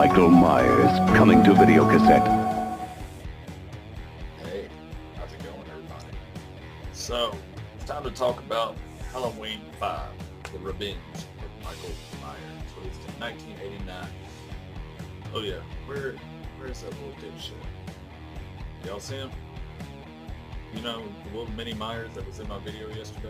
Michael Myers, coming to video cassette. Hey, how's it going, everybody? So, it's time to talk about Halloween 5, The Revenge of Michael Myers, released in 1989. Oh yeah, where's that little dipshit? Y'all see him? You know, the little mini Myers that was in my video yesterday?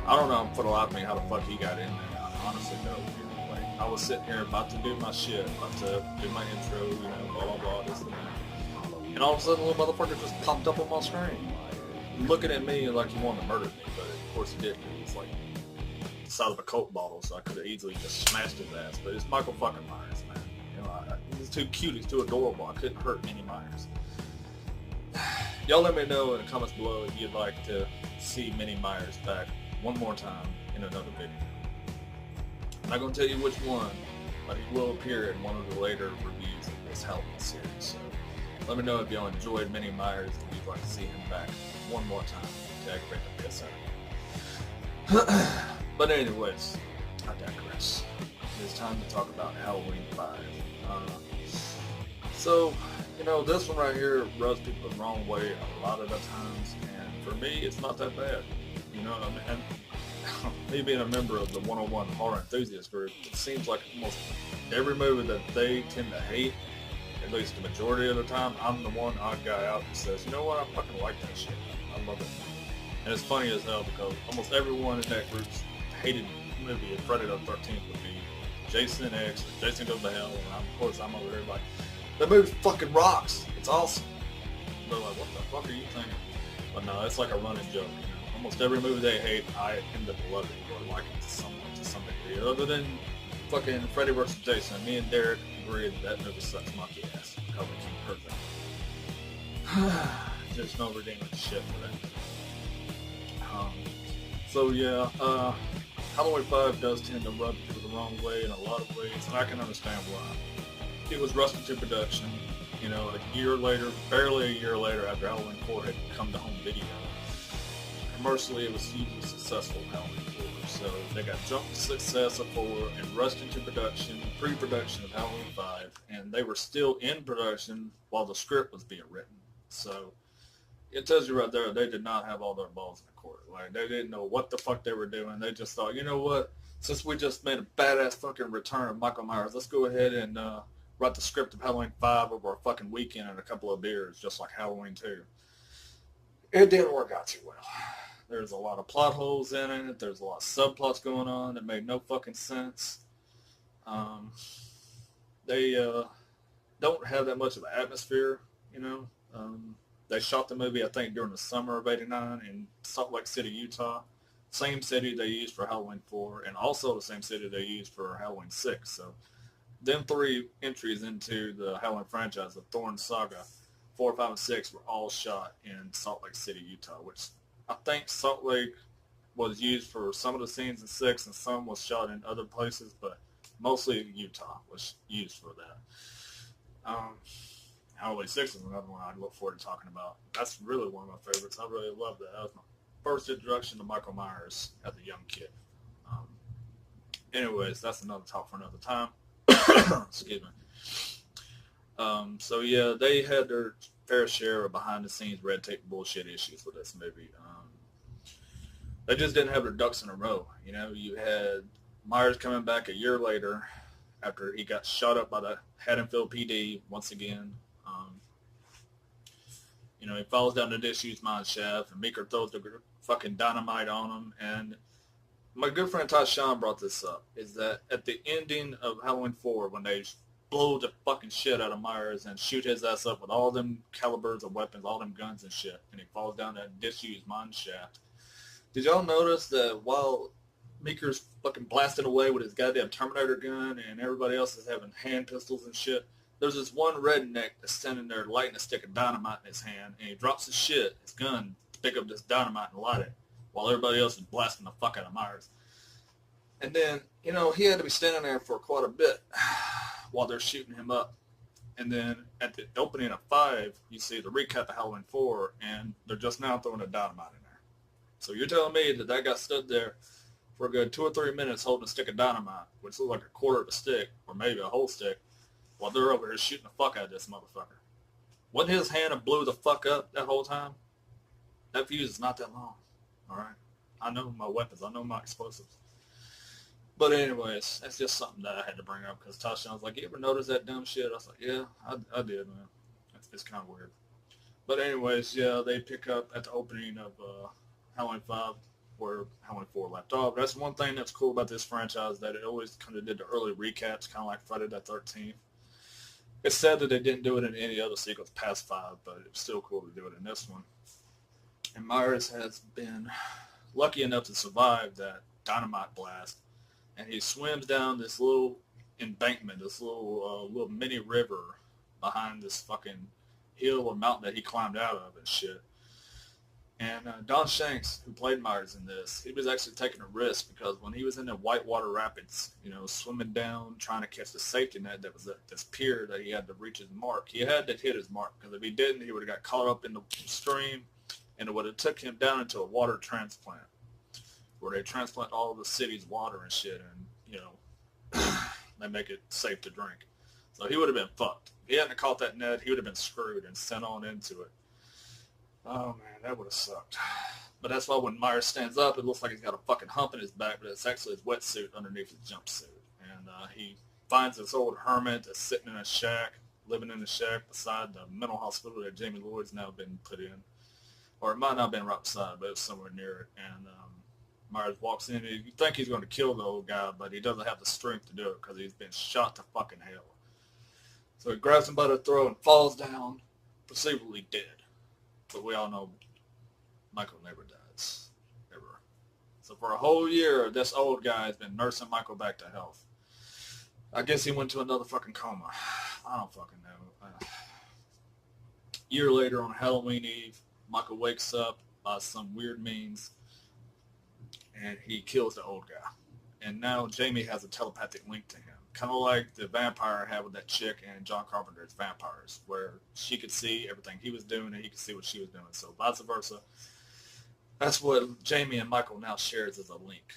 I don't know for the life of me how the fuck he got in there. I honestly don't. Like, I was sitting here about to do my shit, about to do my intro, you know, blah blah blah, this and that. And all of a sudden, the little motherfucker just popped up on my screen, looking at me like he wanted to murder me. But of course he didn't. He was like the size of a Coke bottle, so I could have easily just smashed his ass. But it's Michael fucking Myers, man. You know, he's too cute. He's too adorable. I couldn't hurt Minnie Myers. Y'all let me know in the comments below if you'd like to see Minnie Myers back one more time in another video. I'm not going to tell you which one, but he will appear in one of the later reviews of this Halloween series. So let me know if y'all enjoyed Minnie Myers and you'd like to see him back one more time to aggravate the piss out of me. But anyways, I digress. It's time to talk about Halloween 5. So, you know, this one right here rubs people the wrong way a lot of the times, and for me, it's not that bad. You know what I mean? And me being a member of the 101 Horror Enthusiast group, it seems like almost every movie that they tend to hate, at least the majority of the time, I'm the one odd guy out that says, you know what, I fucking like that shit. I love it. And it's funny as hell because almost everyone in that group's hated movie of Friday the 13th would be Jason X or Jason Goes to Hell, and of course I'm over here like, that movie fucking rocks. It's awesome. They're like, what the fuck are you thinking? But no, it's like a running joke. You know? Almost every movie they hate, I end up loving or liking to some degree. Other than fucking Freddy vs. Jason, me and Derek agree that movie sucks monkey ass. How we can't hurt that. There's no redeeming shit for that. So yeah, Halloween 5 does tend to rub people the wrong way in a lot of ways, and I can understand why. It was rushed into production, you know, a year later, barely a year later after Halloween 4 had come to home video. Commercially, it was hugely successful, Halloween 4, so they got jumped to success of 4 and rushed into production, pre-production of Halloween 5, and they were still in production while the script was being written. So it tells you right there, they did not have all their balls in the court. Like, they didn't know what the fuck they were doing. They just thought, you know what, since we just made a badass fucking return of Michael Myers, let's go ahead and write the script of Halloween 5 over a fucking weekend and a couple of beers, just like Halloween 2. It didn't work out too well. There's a lot of plot holes in it. There's a lot of subplots going on that made no fucking sense. They don't have that much of an atmosphere, you know. They shot the movie, I think, during the summer of '89 in Salt Lake City, Utah. Same city they used for Halloween 4, and also the same city they used for Halloween 6. So them 3 entries into the Halloween franchise, the Thorn Saga, 4, 5, and 6 were all shot in Salt Lake City, Utah, which I think Salt Lake was used for some of the scenes in 6 and some was shot in other places, but mostly Utah was used for that. Halloween 6 is another one I look forward to talking about. That's really one of my favorites. I really love that. That was my first introduction to Michael Myers as a young kid. Anyways, that's another talk for another time. Excuse me. So yeah, they had their fair share of behind-the-scenes red tape bullshit issues with this movie. They just didn't have their ducks in a row. You know, you had Myers coming back a year later after he got shot up by the Haddonfield PD once again. You know, he falls down the disused mine shaft, and Meeker throws the fucking dynamite on him. And my good friend Todd Sean brought this up, is that at the ending of Halloween 4, when they blow the fucking shit out of Myers and shoot his ass up with all them calibers of weapons, all them guns and shit, and he falls down that disused mine shaft. Did y'all notice that while Meeker's fucking blasting away with his goddamn Terminator gun and everybody else is having hand pistols and shit, there's this one redneck that's standing there lighting a stick of dynamite in his hand, and he drops his shit, his gun, to pick up this dynamite and light it, while everybody else is blasting the fuck out of Myers. And then, you know, he had to be standing there for quite a bit while they're shooting him up. And then at the opening of 5, you see the recap of Halloween 4, and they're just now throwing a dynamite in there. So you're telling me that that guy stood there for a good 2 or 3 minutes holding a stick of dynamite, which looked like a quarter of a stick, or maybe a whole stick, while they're over here shooting the fuck out of this motherfucker. Wasn't his hand and blew the fuck up that whole time? That fuse is not that long. All right. I know my weapons. I know my explosives. But anyways, that's just something that I had to bring up because Tasha was like, "You ever notice that dumb shit?" I was like, "Yeah, I did, man. It's kind of weird." But anyways, yeah, they pick up at the opening of Halloween 5 where Halloween 4 left off. That's one thing that's cool about this franchise, that it always kind of did the early recaps, kind of like Friday the 13th. It's sad that they didn't do it in any other sequels past 5, but it's still cool to do it in this one. And Myers has been lucky enough to survive that dynamite blast, and he swims down this little embankment, this little mini river behind this fucking hill or mountain that he climbed out of and shit. And Don Shanks, who played Myers in this, he was actually taking a risk because when he was in the Whitewater Rapids, swimming down, trying to catch the safety net that was at this pier that he had to reach his mark, he had to hit his mark because if he didn't, he would have got caught up in the stream and it would have took him down into a water transplant where they transplant all of the city's water and shit and, they make it safe to drink. So he would have been fucked. If he hadn't caught that net, he would have been screwed and sent on into it. Oh, man, that would have sucked. But that's why when Myers stands up, it looks like he's got a fucking hump in his back, but it's actually his wetsuit underneath his jumpsuit. And he finds this old hermit that's sitting in a shack, living in a shack beside the mental hospital that Jamie Lloyd's now been put in. Or it might not have been right beside, but it was somewhere near it. And Myers walks in, and you think he's going to kill the old guy, but he doesn't have the strength to do it because he's been shot to fucking hell. So he grabs him by the throat and falls down, perceivably dead. But we all know Michael never dies. Ever. So for a whole year, this old guy has been nursing Michael back to health. I guess he went to another fucking coma. I don't fucking know. A year later on Halloween Eve, Michael wakes up by some weird means, and he kills the old guy. And now Jamie has a telepathic link to him. Kind of like the vampire had with that chick in John Carpenter's Vampires, where she could see everything he was doing and he could see what she was doing. So vice versa. That's what Jamie and Michael now shares as a link.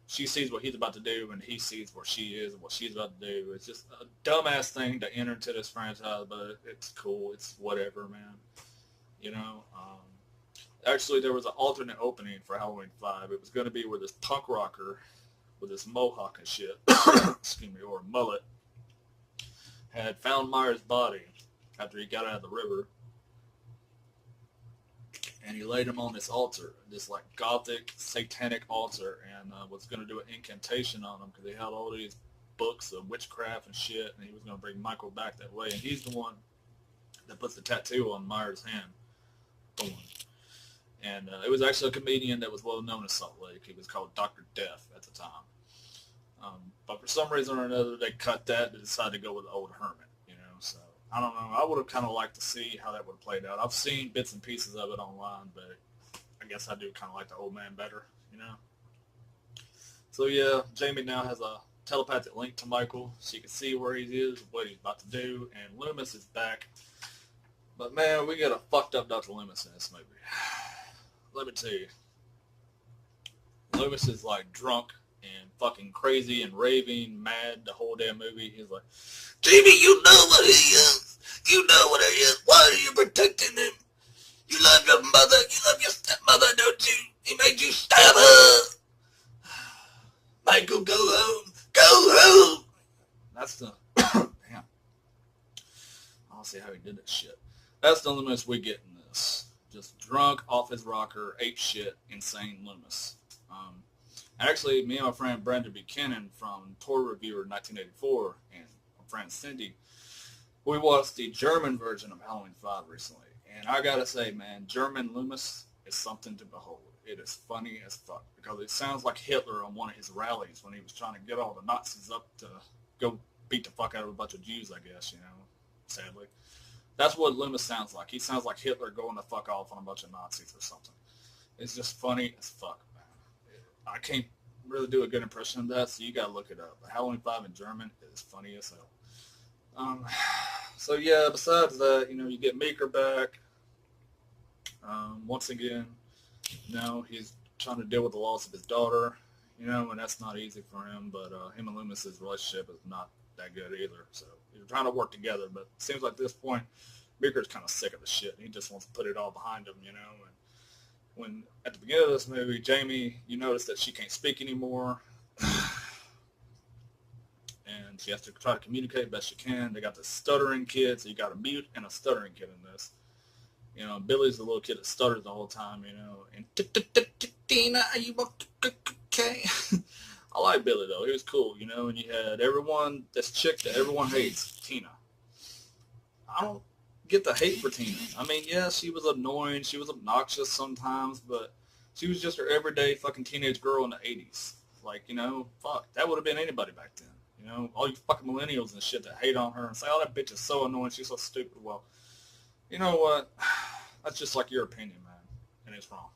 She sees what he's about to do and he sees where she is and what she's about to do. It's just a dumbass thing to enter into this franchise, but it's cool. It's whatever, man. Actually, there was an alternate opening for Halloween 5. It was going to be where this punk rocker with this mohawk and shit, excuse me, or a mullet, had found Myers' body after he got out of the river, and he laid him on this altar, this like gothic, satanic altar, and was going to do an incantation on him because he had all these books of witchcraft and shit, and he was going to bring Michael back that way, and he's the one that puts the tattoo on Myers' hand. Boom. And it was actually a comedian that was well known in Salt Lake. He was called Dr. Death at the time. But for some reason or another, they cut that and decided to go with the old hermit, So I don't know. I would have kind of liked to see how that would have played out. I've seen bits and pieces of it online, but I guess I do kind of like the old man better, So yeah, Jamie now has a telepathic link to Michael. She can see where he is, what he's about to do, and Loomis is back. But man, we got a fucked up Dr. Loomis in this movie. Let me tell you, Loomis is like drunk and fucking crazy and raving, mad the whole damn movie. He's like, Jamie, you know what he is. You know what he is. Why are you protecting him? You love your mother. You love your stepmother, don't you? He made you stab her. Michael, go home. Go home. That's the, damn. I don't see how he did that shit. That's the Loomis we get in this. Just drunk, off his rocker, ape shit, insane Loomis. Actually, me and my friend Brandon Buchanan from Tour Reviewer 1984 and my friend Cindy, we watched the German version of Halloween 5 recently. And I gotta say, man, German Loomis is something to behold. It is funny as fuck because it sounds like Hitler on one of his rallies when he was trying to get all the Nazis up to go beat the fuck out of a bunch of Jews, I guess, sadly. That's what Loomis sounds like. He sounds like Hitler going the fuck off on a bunch of Nazis or something. It's just funny as fuck, man. I can't really do a good impression of that, so you gotta look it up. Halloween 5 in German is funny as hell. So yeah, besides that, you get Meeker back. Once again, he's trying to deal with the loss of his daughter, and that's not easy for him, but him and Loomis's relationship is not that good either. So they're trying to work together, but it seems like at this point, Beaker's kind of sick of the shit. He just wants to put it all behind him, you know. And when at the beginning of this movie, Jamie, you notice that she can't speak anymore, and she has to try to communicate best she can. They got the stuttering kid, so you got a mute and a stuttering kid in this. You know, Billy's the little kid that stutters the whole time, you know. And Tina, are you okay? I like Billy though. He was cool, you know. And you had everyone, this chick that everyone hates, Tina. I don't get the hate for Tina. I mean, yeah, she was annoying, she was obnoxious sometimes, but she was just her everyday fucking teenage girl in the 80s. Like, you know, fuck, that would have been anybody back then. You know, all you fucking millennials and shit that hate on her and say, oh, that bitch is so annoying, she's so stupid. Well, you know what? That's just like your opinion, man, and it's wrong.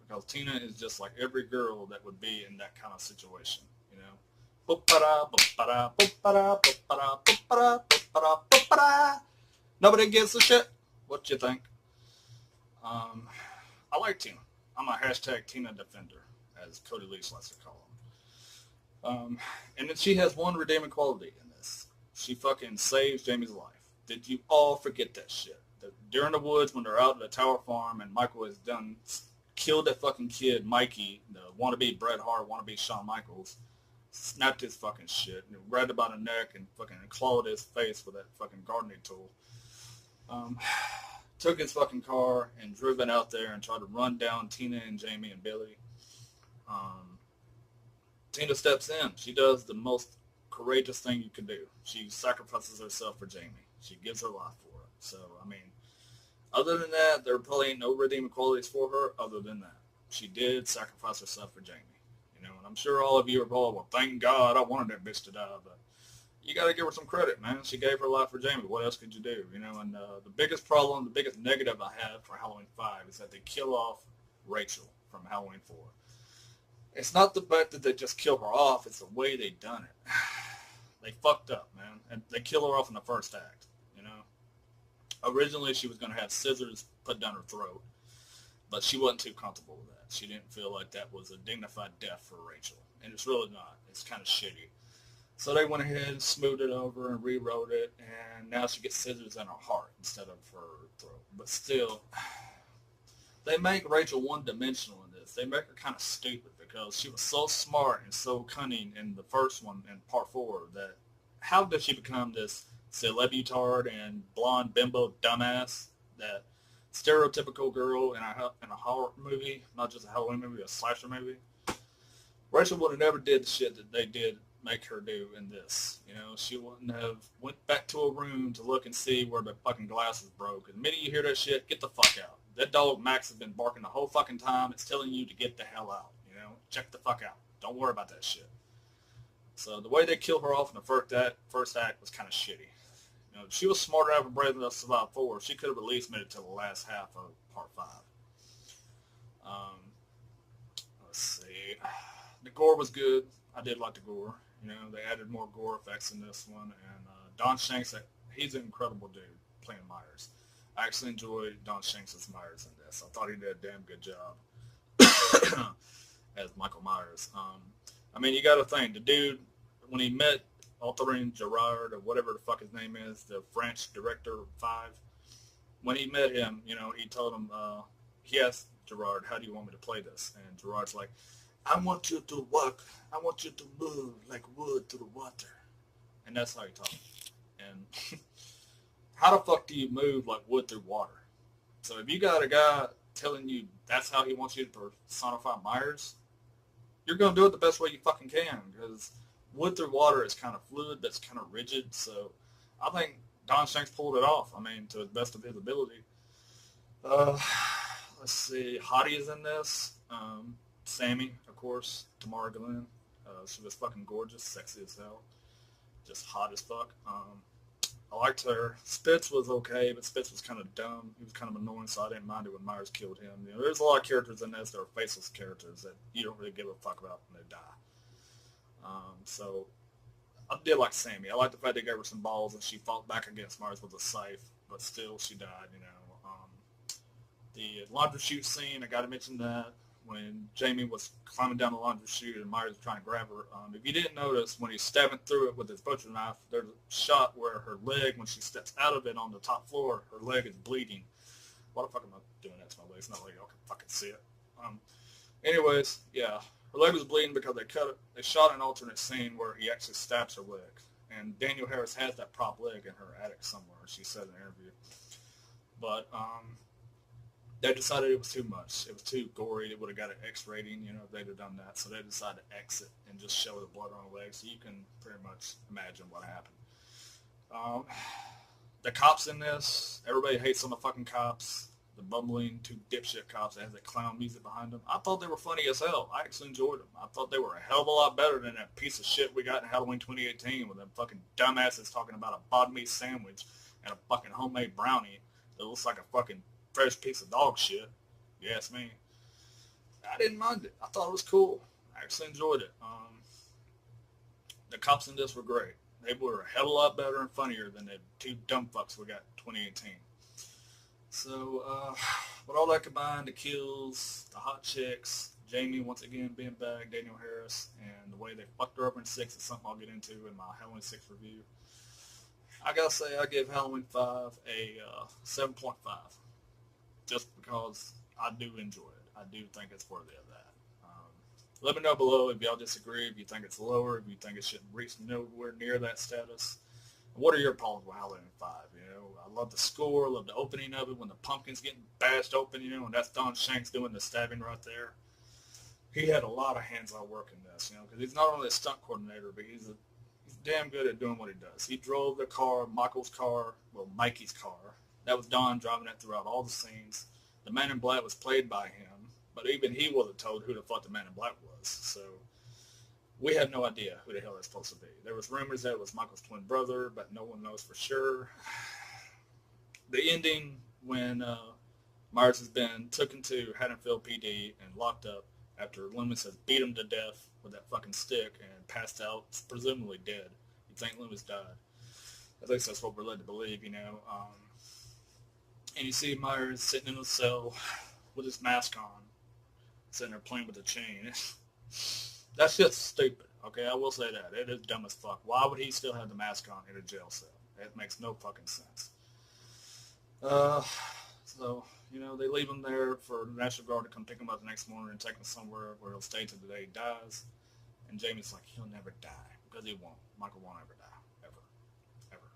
Because Tina is just like every girl that would be in that kind of situation, you know. Nobody gives a shit. What you think? I like Tina. I'm a hashtag Tina defender, as Cody Leach likes to call him. And then she has one redeeming quality in this. She fucking saves Jamie's life. Did you all forget that shit? During the woods when they're out at the Tower Farm and Michael has done killed that fucking kid, Mikey, the wannabe Bret Hart, wannabe Shawn Michaels, snapped his fucking shit and grabbed him by the neck and fucking clawed his face with that fucking gardening tool. Took his fucking car and drove it out there and tried to run down Tina and Jamie and Billy. Tina steps in. She does the most courageous thing you can do. She sacrifices herself for Jamie. She gives her life for it. So, I mean, other than that, there probably ain't no redeeming qualities for her other than that. She did sacrifice herself for Jamie. You know, and I'm sure all of you are probably, well, thank God I wanted that bitch to die, but you got to give her some credit, man. She gave her life for Jamie. What else could you do? You know, and the biggest problem, the biggest negative I have for Halloween 5 is that they kill off Rachel from Halloween 4. It's not the fact that they just kill her off. It's the way they done it. They fucked up, man. And they kill her off in the first act, you know. Originally, she was going to have scissors put down her throat, but she wasn't too comfortable with that. She didn't feel like that was a dignified death for Rachel, and it's really not. It's kind of shitty. So they went ahead and smoothed it over and rewrote it, and now she gets scissors in her heart instead of her throat. But still, they make Rachel one-dimensional in this. They make her kind of stupid because she was so smart and so cunning in the first one, in part 4, that how did she become this celebutard and blonde bimbo dumbass, that stereotypical girl in a horror movie, not just a Halloween movie, a slasher movie? Rachel would have never did the shit that they did make her do in this. You know, she wouldn't have went back to a room to look and see where the fucking glass is broke. And the minute you hear that shit, get the fuck out. That dog Max has been barking the whole fucking time. It's telling you to get the hell out. You know, check the fuck out. Don't worry about that shit. So the way they kill her off in the first act was kind of shitty. You know, she was smart enough and brave enough to survive 4. She could have at least made it to the last half of part 5. Let's see. The gore was good. I did like the gore. You know, they added more gore effects in this one. And Don Shanks, he's an incredible dude playing Myers. I actually enjoyed Don Shanks' Myers in this. I thought he did a damn good job as Michael Myers. I mean, you got to think, the dude, when he met Autherine Gerard, or whatever the fuck his name is, the French director 5, when he met him, you know, he told him, he asked Gerard, how do you want me to play this? And Gerard's like, I want you to walk. I want you to move like wood through the water. And that's how he talked. And how the fuck do you move like wood through water? So if you got a guy telling you that's how he wants you to personify Myers, you're going to do it the best way you fucking can. Because wood through water is kind of fluid, that's kind of rigid. So I think Don Shanks pulled it off. I mean, to the best of his ability. Let's see. Hottie is in this. Sammy, of course, Tamara Glenn. She was fucking gorgeous, sexy as hell, just hot as fuck. I liked her. Spitz was okay, but Spitz was kind of dumb. He was kind of annoying, so I didn't mind it when Myers killed him. You know, there's a lot of characters in this that are faceless characters that you don't really give a fuck about when they die. So I did like Sammy. I like the fact they gave her some balls and she fought back against Myers with a scythe, but still she died, you know. The laundry chute scene, I got to mention that. when Jamie was climbing down the laundry chute and Myers was trying to grab her. If you didn't notice, when he's stabbing through it with his butcher knife, there's a shot where her leg, when she steps out of it on the top floor, her leg is bleeding. Why the fuck am I doing that to my leg? It's not like y'all can fucking see it. Anyways, yeah, her leg was bleeding because they shot an alternate scene where he actually stabs her leg. And Danielle Harris has that prop leg in her attic somewhere, she said in an interview. But they decided it was too much. It was too gory. It would have got an X rating, if they'd have done that. So they decided to exit and just show the blood on her leg. So you can pretty much imagine what happened. The cops in this, everybody hates on the fucking cops. The bumbling two dipshit cops that has that clown music behind them. I thought they were funny as hell. I actually enjoyed them. I thought they were a hell of a lot better than that piece of shit we got in Halloween 2018 with them fucking dumbasses talking about a banh mi sandwich and a fucking homemade brownie that looks like a fucking fresh piece of dog shit. You ask me. I didn't mind it. I thought it was cool. I actually enjoyed it. The cops in this were great. They were a hell of a lot better and funnier than the two dumb fucks we got in 2018. So, with all that combined, the kills, the hot chicks, Jamie once again being back, Danielle Harris, and the way they fucked her up in 6 is something I'll get into in my Halloween 6 review. I gotta say, I give Halloween 5 a 7.5, just because I do enjoy it. I do think it's worthy of that. Let me know below if y'all disagree, if you think it's lower, if you think it shouldn't reach nowhere near that status. What are your problems with Halloween 5? I love the score, I love the opening of it when the pumpkin's getting bashed open, and that's Don Shanks doing the stabbing right there. He had a lot of hands-on work in this, because he's not only a stunt coordinator, but he's damn good at doing what he does. He drove the car, Mikey's car. That was Don driving it throughout all the scenes. The Man in Black was played by him, but even he wasn't told who the fuck the Man in Black was, so we have no idea who the hell that's supposed to be. There was rumors that it was Michael's twin brother, but no one knows for sure. The ending when Myers has been taken to Haddonfield PD and locked up after Loomis has beat him to death with that fucking stick and passed out, presumably dead. You think Loomis died. At least that's what we're led to believe, And you see Myers sitting in a cell with his mask on, sitting there playing with a chain. That's just stupid, okay? I will say that. It is dumb as fuck. Why would he still have the mask on in a jail cell? It makes no fucking sense. So, they leave him there for the National Guard to come pick him up the next morning and take him somewhere where he'll stay till the day he dies. And Jamie's like, he'll never die, because he won't. Michael won't ever die. Ever. Ever.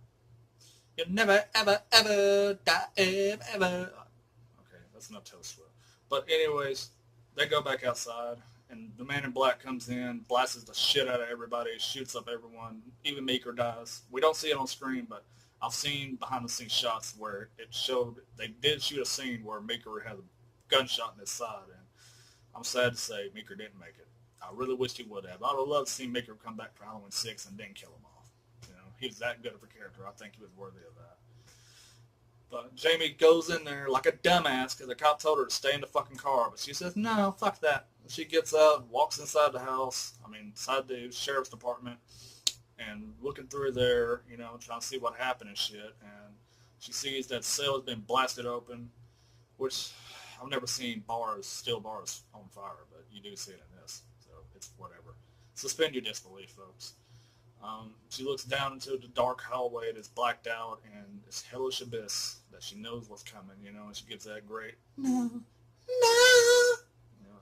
You'll never, ever, ever die, ever. Okay, that's enough Taylor Swift. But anyways, they go back outside. And the Man in Black comes in, blasts the shit out of everybody, shoots up everyone. Even Meeker dies. We don't see it on screen, but I've seen behind-the-scenes shots where it showed they did shoot a scene where Meeker had a gunshot in his side, and I'm sad to say Meeker didn't make it. I really wished he would have. I would love to see Meeker come back for Halloween 6 and then kill him off. He was that good of a character. I think he was worthy of that. But Jamie goes in there like a dumbass because the cop told her to stay in the fucking car. But she says, no, fuck that. She gets out, walks inside the house, inside the sheriff's department, and looking through there, trying to see what happened and shit. And she sees that cell has been blasted open, which I've never seen steel bars on fire, but you do see it in this. So it's whatever. Suspend your disbelief, folks. She looks down into the dark hallway that's blacked out and this hellish abyss that she knows what's coming, and she gives that great, no.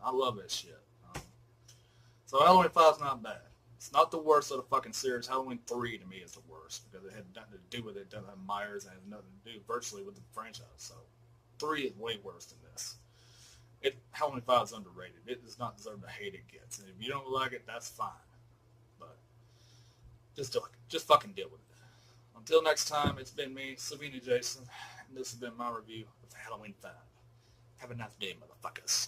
I love that shit. So Halloween 5's not bad. It's not the worst of the fucking series. Halloween 3 to me is the worst because it had nothing to do with it. It doesn't have Myers and has nothing to do virtually with the franchise. So 3 is way worse than this. Halloween 5 is underrated. It does not deserve the hate it gets. And if you don't like it, that's fine. But just fucking deal with it. Until next time, it's been me, Savini Jason, and this has been my review of Halloween 5. Have a nice day, motherfuckers.